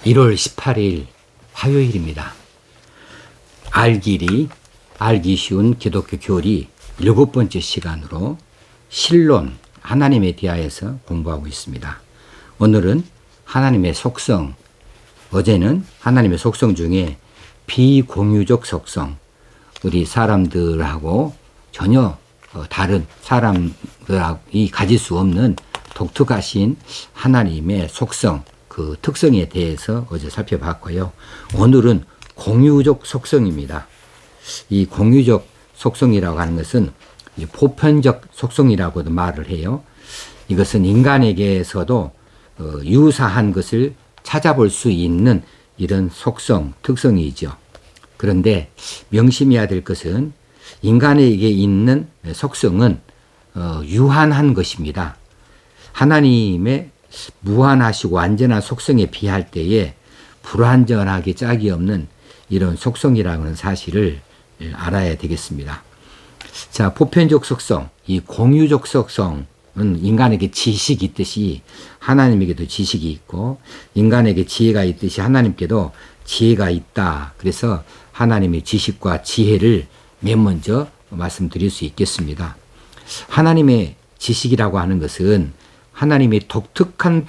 1월 18일 화요일입니다. 알기 쉬운 기독교 교리 7번째 시간으로 신론 하나님에 대하여서 공부하고 있습니다. 오늘은 하나님의 속성, 어제는 하나님의 속성 중에 비공유적 속성, 우리 사람들하고 전혀 다른 사람들이 가질 수 없는 독특하신 하나님의 속성, 그 특성에 대해서 어제 살펴봤고요. 오늘은 공유적 속성입니다. 이 공유적 속성이라고 하는 것은 보편적 속성이라고도 말을 해요. 이것은 인간에게서도 유사한 것을 찾아볼 수 있는 이런 속성, 특성이죠. 그런데 명심해야 될 것은 인간에게 있는 속성은 유한한 것입니다. 하나님의 무한하시고 완전한 속성에 비할 때에 불완전하게 짝이 없는 이런 속성이라는 사실을 알아야 되겠습니다. 자, 보편적 속성, 이 공유적 속성은 인간에게 지식이 있듯이 하나님에게도 지식이 있고, 인간에게 지혜가 있듯이 하나님께도 지혜가 있다. 그래서 하나님의 지식과 지혜를 맨 먼저 말씀드릴 수 있겠습니다. 하나님의 지식이라고 하는 것은 하나님의 독특한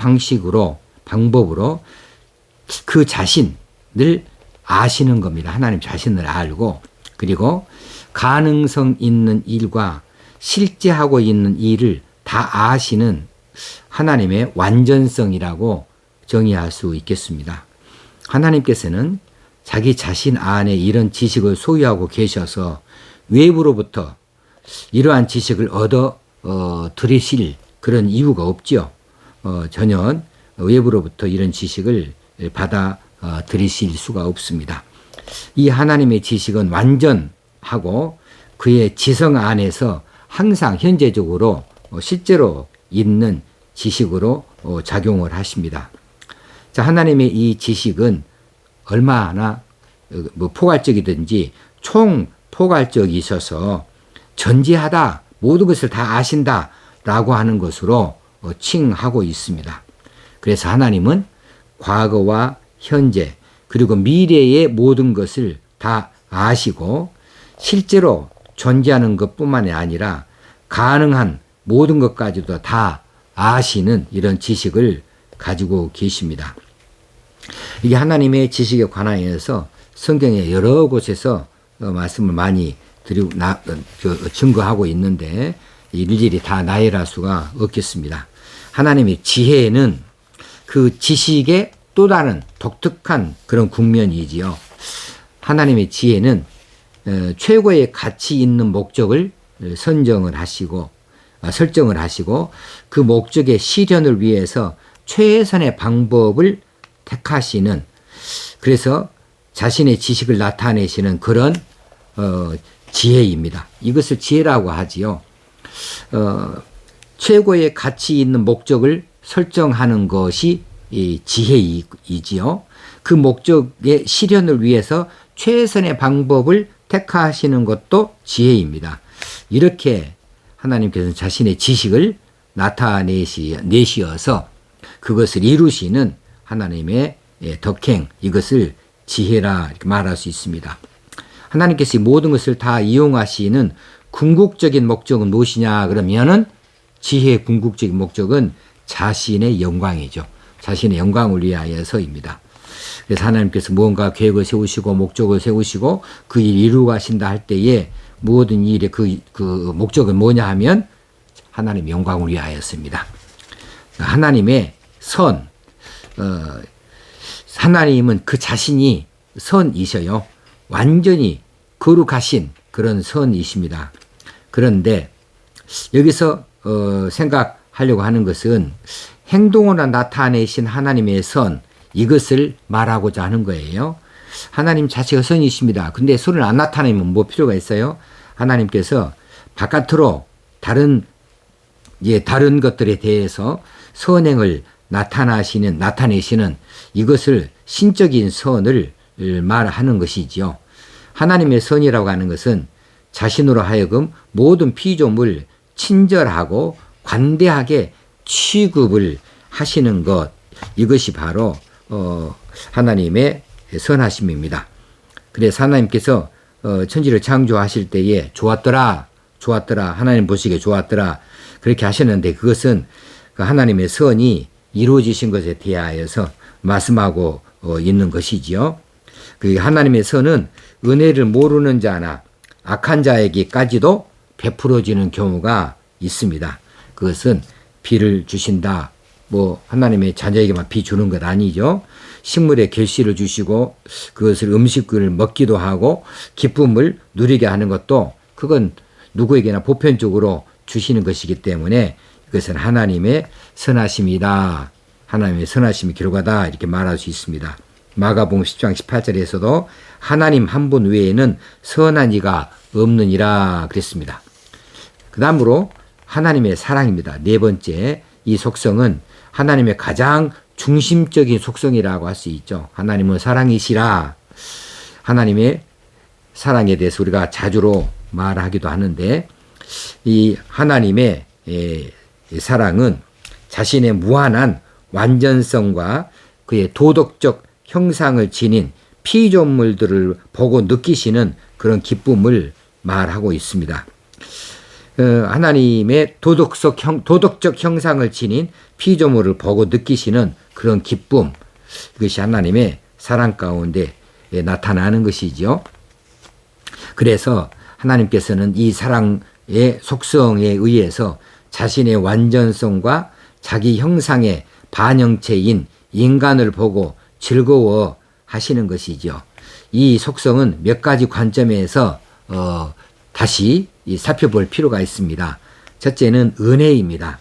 방법으로 그 자신을 아시는 겁니다. 하나님 자신을 알고, 그리고 가능성 있는 일과 실제 하고 있는 일을 다 아시는 하나님의 완전성이라고 정의할 수 있겠습니다. 하나님께서는 자기 자신 안에 이런 지식을 소유하고 계셔서 외부로부터 이러한 지식을 얻어 들이실 그런 이유가 없죠. 전혀 외부로부터 이런 지식을 받아 들이실 수가 없습니다. 이 하나님의 지식은 완전하고 그의 지성 안에서 항상 현재적으로 실제로 있는 지식으로 작용을 하십니다. 자, 하나님의 이 지식은 얼마나 포괄적이든지 총포괄적이셔서 전지하다, 모든 것을 다 아신다 라고 하는 것으로 칭하고 있습니다. 그래서 하나님은 과거와 현재 그리고 미래의 모든 것을 다 아시고 실제로 존재하는 것뿐만이 아니라 가능한 모든 것까지도 다 아시는 이런 지식을 가지고 계십니다. 이게 하나님의 지식에 관하여서 성경의 여러 곳에서 말씀을 많이 드리고 증거하고 있는데 일일이 다 나열할 수가 없겠습니다. 하나님의 지혜는 그 지식의 또 다른 독특한 그런 국면이지요. 하나님의 지혜는 최고의 가치 있는 목적을 설정을 하시고 그 목적의 실현을 위해서 최선의 방법을 택하시는, 그래서 자신의 지식을 나타내시는 그런 지혜입니다. 이것을 지혜라고 하지요. 최고의 가치 있는 목적을 설정하는 것이 이 지혜이지요. 그 목적의 실현을 위해서 최선의 방법을 택하시는 것도 지혜입니다. 이렇게 하나님께서는 자신의 지식을 나타내시어서 그것을 이루시는 하나님의 덕행, 이것을 지혜라 이렇게 말할 수 있습니다. 하나님께서 모든 것을 다 이용하시는 궁극적인 목적은 무엇이냐 그러면은 지혜의 궁극적인 목적은 자신의 영광이죠. 자신의 영광을 위하여서입니다. 그래서 하나님께서 무언가 계획을 세우시고 목적을 세우시고 그 일 이루어 가신다 할 때에 모든 일의 그 목적은 뭐냐 하면 하나님의 영광을 위하여서입니다. 하나님의 선, 하나님은 그 자신이 선이셔요. 완전히 거룩하신 그런 선이십니다. 그런데 여기서 생각하려고 하는 것은 행동으로 나타내신 하나님의 선, 이것을 말하고자 하는 거예요. 하나님 자체가 선이십니다. 근데 선을 안 나타내면 뭐 필요가 있어요? 하나님께서 바깥으로 다른 것들에 대해서 선행을 나타내시는 이것을 신적인 선을 말하는 것이지요. 하나님의 선이라고 하는 것은 자신으로 하여금 모든 피조물 친절하고 관대하게 취급을 하시는 것, 이것이 바로 하나님의 선하심입니다. 그래서 하나님께서 천지를 창조하실 때에 좋았더라 하나님 보시기에 좋았더라 그렇게 하셨는데, 그것은 그 하나님의 선이 이루어지신 것에 대하여서 말씀하고 있는 것이지요. 그 하나님의 선은 은혜를 모르는 자나 악한 자에게까지도 베풀어지는 경우가 있습니다. 그것은 비를 주신다, 뭐 하나님의 자녀에게만 비 주는 것 아니죠. 식물에 결실을 주시고 그것을 음식을 먹기도 하고 기쁨을 누리게 하는 것도, 그건 누구에게나 보편적으로 주시는 것이기 때문에 이것은 하나님의 선하심이다, 하나님의 선하심의 결과다, 이렇게 말할 수 있습니다. 마가복음 10장 18절에서도 하나님 한 분 외에는 선한 이가 없느니라 그랬습니다. 그 다음으로 하나님의 사랑입니다. 네 번째, 이 속성은 하나님의 가장 중심적인 속성이라고 할 수 있죠. 하나님은 사랑이시라. 하나님의 사랑에 대해서 우리가 자주로 말하기도 하는데, 이 하나님의 사랑은 자신의 무한한 완전성과 그의 도덕적 형상을 지닌 피조물들을 보고 느끼시는 그런 기쁨을 말하고 있습니다. 하나님의 도덕적 형상을 지닌 피조물을 보고 느끼시는 그런 기쁨, 이것이 하나님의 사랑 가운데 나타나는 것이죠. 그래서 하나님께서는 이 사랑의 속성에 의해서 자신의 완전성과 자기 형상의 반영체인 인간을 보고 즐거워 하시는 것이죠. 이 속성은 몇 가지 관점에서 다시 살펴볼 필요가 있습니다. 첫째는 은혜입니다.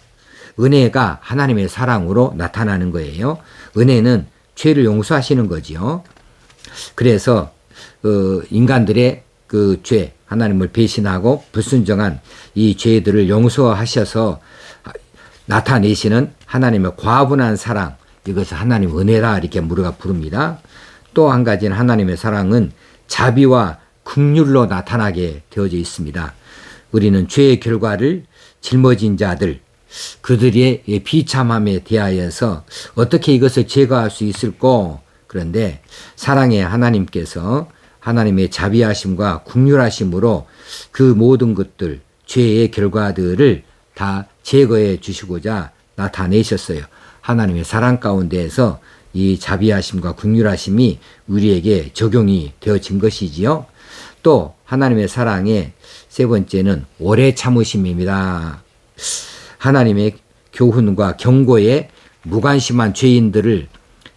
은혜가 하나님의 사랑으로 나타나는 거예요. 은혜는 죄를 용서하시는 거지요. 그래서 인간들의 그 죄, 하나님을 배신하고 불순종한 이 죄들을 용서하셔서 나타내시는 하나님의 과분한 사랑, 이것을 하나님 은혜라 이렇게 우리가 부릅니다. 또 한 가지는 하나님의 사랑은 자비와 긍휼로 나타나게 되어져 있습니다. 우리는 죄의 결과를 짊어진 자들, 그들의 비참함에 대하여서 어떻게 이것을 제거할 수 있을까? 그런데 사랑의 하나님께서 하나님의 자비하심과 긍휼하심으로 그 모든 것들, 죄의 결과들을 다 제거해 주시고자 나타내셨어요. 하나님의 사랑 가운데에서 이 자비하심과 긍휼하심이 우리에게 적용이 되어진 것이지요. 또 하나님의 사랑의 세 번째는 오래 참으심입니다. 하나님의 교훈과 경고에 무관심한 죄인들을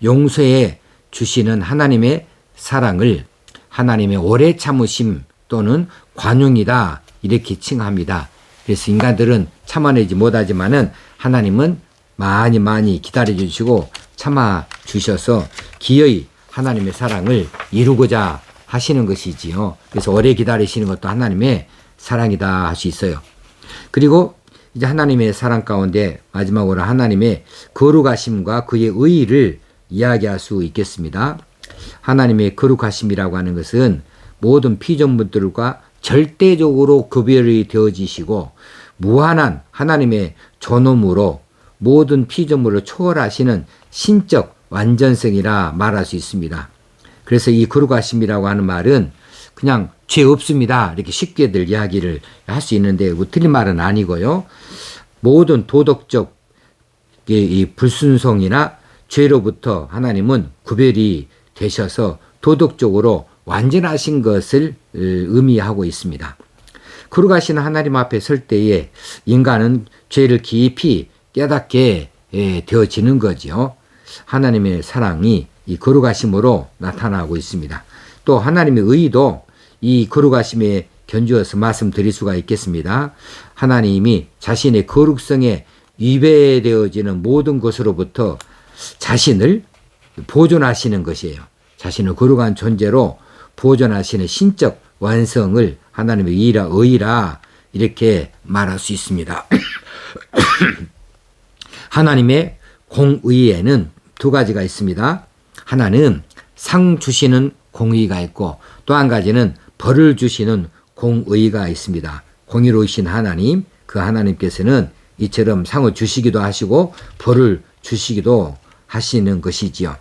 용서해 주시는 하나님의 사랑을 하나님의 오래 참으심 또는 관용이다, 이렇게 칭합니다. 그래서 인간들은 참아내지 못하지만은 하나님은 많이 기다려 주시고 참아 주셔서 기어이 하나님의 사랑을 이루고자 하시는 것이지요. 그래서 오래 기다리시는 것도 하나님의 사랑이다 할 수 있어요. 그리고 이제 하나님의 사랑 가운데 마지막으로 하나님의 거룩하심과 그의 의의를 이야기할 수 있겠습니다. 하나님의 거룩하심이라고 하는 것은 모든 피조물들과 절대적으로 구별이 되어지시고 무한한 하나님의 존엄으로 모든 피조물을 초월하시는 신적 완전성이라 말할 수 있습니다. 그래서 이 거룩하심이라고 하는 말은 그냥 죄 없습니다, 이렇게 쉽게들 이야기를 할 수 있는데 틀린 말은 아니고요. 모든 도덕적 이 불순종이나 죄로부터 하나님은 구별이 되셔서 도덕적으로 완전하신 것을 의미하고 있습니다. 거룩하신 하나님 앞에 설 때에 인간은 죄를 깊이 깨닫게 되어지는 거죠. 하나님의 사랑이 이 거룩하심으로 나타나고 있습니다. 또 하나님의 의도 이 거룩하심에 견주어서 말씀드릴 수가 있겠습니다. 하나님이 자신의 거룩성에 위배되어지는 모든 것으로부터 자신을 보존하시는 것이에요. 자신을 거룩한 존재로 보존하시는 신적 완성을 하나님의 의라 이렇게 말할 수 있습니다. 하나님의 공의에는 두 가지가 있습니다. 하나는 상 주시는 공의가 있고 또 한 가지는 벌을 주시는 공의가 있습니다. 공의로우신 하나님, 그 하나님께서는 이처럼 상을 주시기도 하시고 벌을 주시기도 하시는 것이지요.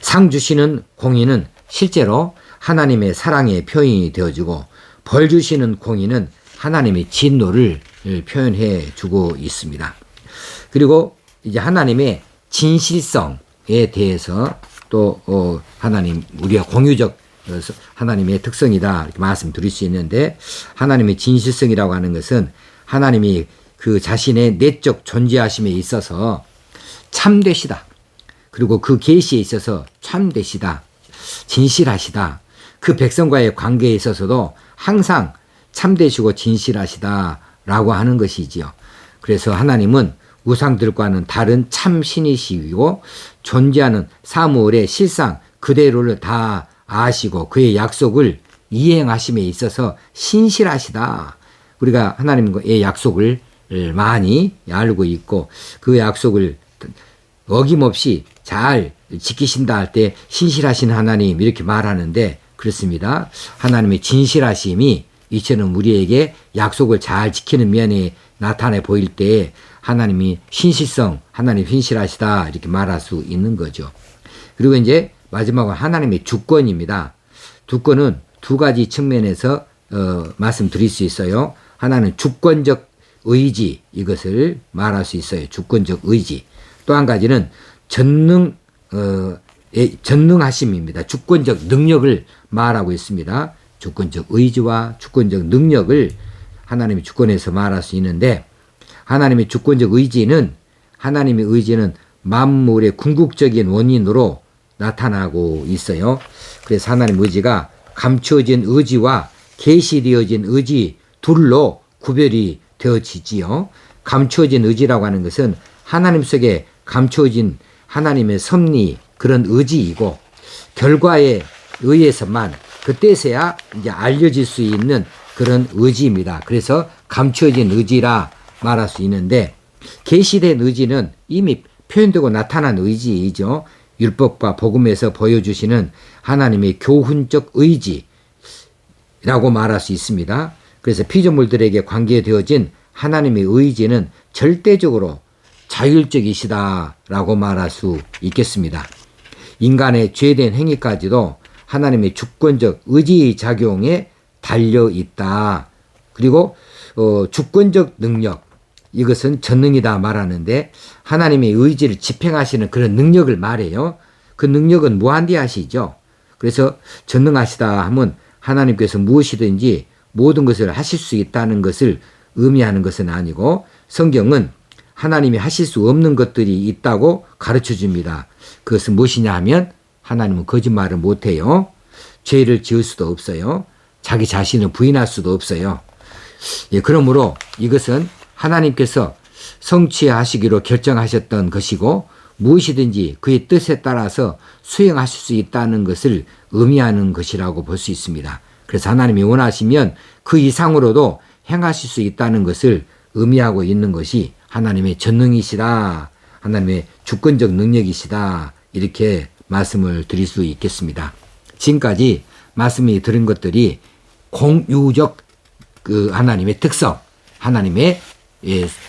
상 주시는 공의는 실제로 하나님의 사랑의 표현이 되어주고, 벌 주시는 공의는 하나님의 진노를 표현해 주고 있습니다. 그리고 이제 하나님의 진실성에 대해서 또 하나님, 우리가 공유적 하나님의 특성이다 이렇게 말씀드릴 수 있는데, 하나님의 진실성이라고 하는 것은 하나님이 그 자신의 내적 존재하심에 있어서 참되시다. 그리고 그 계시에 있어서 참되시다. 진실하시다. 그 백성과의 관계에 있어서도 항상 참되시고 진실하시다라고 하는 것이지요. 그래서 하나님은 우상들과는 다른 참신이시고, 존재하는 사무엘의 실상 그대로를 다 아시고 그의 약속을 이행하심에 있어서 신실하시다. 우리가 하나님의 약속을 많이 알고 있고, 그 약속을 어김없이 잘 지키신다 할 때 신실하신 하나님 이렇게 말하는데, 그렇습니다. 하나님의 진실하심이 이처럼 우리에게 약속을 잘 지키는 면에 나타내 보일 때 하나님이 신실성, 하나님 신실하시다 이렇게 말할 수 있는 거죠. 그리고 이제 마지막으로 하나님의 주권입니다. 주권은 두 가지 측면에서 말씀드릴 수 있어요. 하나는 주권적 의지, 이것을 말할 수 있어요. 주권적 의지. 또 한 가지는 전능하심입니다. 주권적 능력을 말하고 있습니다. 주권적 의지와 주권적 능력을 하나님의 주권에서 말할 수 있는데, 하나님의 주권적 의지는 만물의 궁극적인 원인으로 나타나고 있어요. 그래서 하나님의 의지가 감추어진 의지와 계시되어진 의지 둘로 구별이 되어지지요. 감추어진 의지라고 하는 것은 하나님 속에 감추어진 하나님의 섭리, 그런 의지이고, 결과에 의해서만 그때서야 이제 알려질 수 있는 그런 의지입니다. 그래서 감추어진 의지라 말할 수 있는데, 계시된 의지는 이미 표현되고 나타난 의지이죠. 율법과 복음에서 보여주시는 하나님의 교훈적 의지라고 말할 수 있습니다. 그래서 피조물들에게 관계되어진 하나님의 의지는 절대적으로 자율적이시다라고 말할 수 있겠습니다. 인간의 죄된 행위까지도 하나님의 주권적 의지의 작용에 달려 있다. 그리고 주권적 능력, 이것은 전능이다 말하는데, 하나님의 의지를 집행하시는 그런 능력을 말해요. 그 능력은 무한대하시죠. 그래서 전능하시다 하면 하나님께서 무엇이든지 모든 것을 하실 수 있다는 것을 의미하는 것은 아니고, 성경은 하나님이 하실 수 없는 것들이 있다고 가르쳐 줍니다. 그것은 무엇이냐 하면, 하나님은 거짓말을 못해요. 죄를 지을 수도 없어요. 자기 자신을 부인할 수도 없어요. 예, 그러므로 이것은 하나님께서 성취하시기로 결정하셨던 것이고, 무엇이든지 그의 뜻에 따라서 수행하실 수 있다는 것을 의미하는 것이라고 볼 수 있습니다. 그래서 하나님이 원하시면 그 이상으로도 행하실 수 있다는 것을 의미하고 있는 것이 하나님의 전능이시다, 하나님의 주권적 능력이시다, 이렇게 말씀을 드릴 수 있겠습니다. 지금까지 말씀이 들은 것들이 공유적 그 하나님의 특성, 하나님의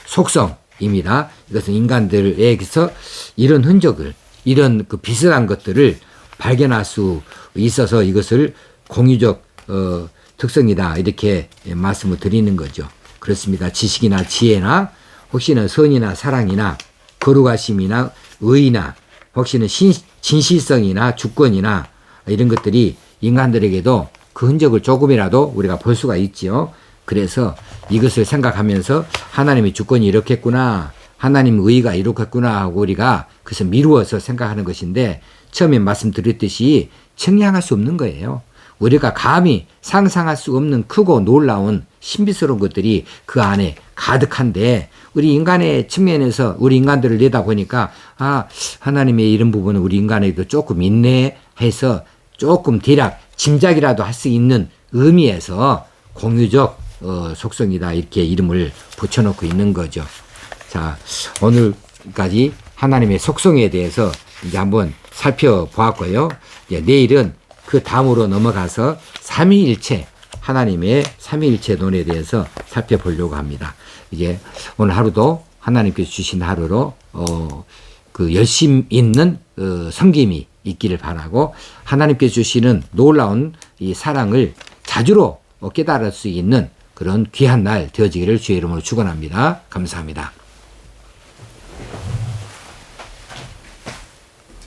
속성입니다. 이것은 인간들에게서 이런 흔적을, 이런 그 비슷한 것들을 발견할 수 있어서 이것을 공유적 특성이다, 이렇게 말씀을 드리는 거죠. 그렇습니다. 지식이나 지혜나 혹시나 선이나 사랑이나 거룩하심이나 의나 혹시나 진실성이나 주권이나 이런 것들이 인간들에게도 그 흔적을 조금이라도 우리가 볼 수가 있지요. 그래서 이것을 생각하면서 하나님의 주권이 이렇겠구나, 하나님의 의가 이렇겠구나 하고 우리가 그래서 미루어서 생각하는 것인데, 처음에 말씀드렸듯이 측량할 수 없는 거예요. 우리가 감히 상상할 수 없는 크고 놀라운 신비스러운 것들이 그 안에 가득한데, 우리 인간의 측면에서 우리 인간들을 내다보니까 하나님의 이런 부분은 우리 인간에게도 조금 있네 해서 조금 대략 짐작이라도 할 수 있는 의미에서 공유적 속성이다, 이렇게 이름을 붙여놓고 있는 거죠. 자, 오늘까지 하나님의 속성에 대해서 이제 한번 살펴보았고요. 내일은 그 다음으로 넘어가서 삼위일체, 하나님의 삼위일체론에 대해서 살펴보려고 합니다. 이제 오늘 하루도 하나님께서 주신 하루로 그 열심 있는 섬김이 있기를 바라고 하나님께서 주시는 놀라운 이 사랑을 자주로 깨달을 수 있는 그런 귀한 날 되어지기를 주의 이름으로 축원합니다. 감사합니다.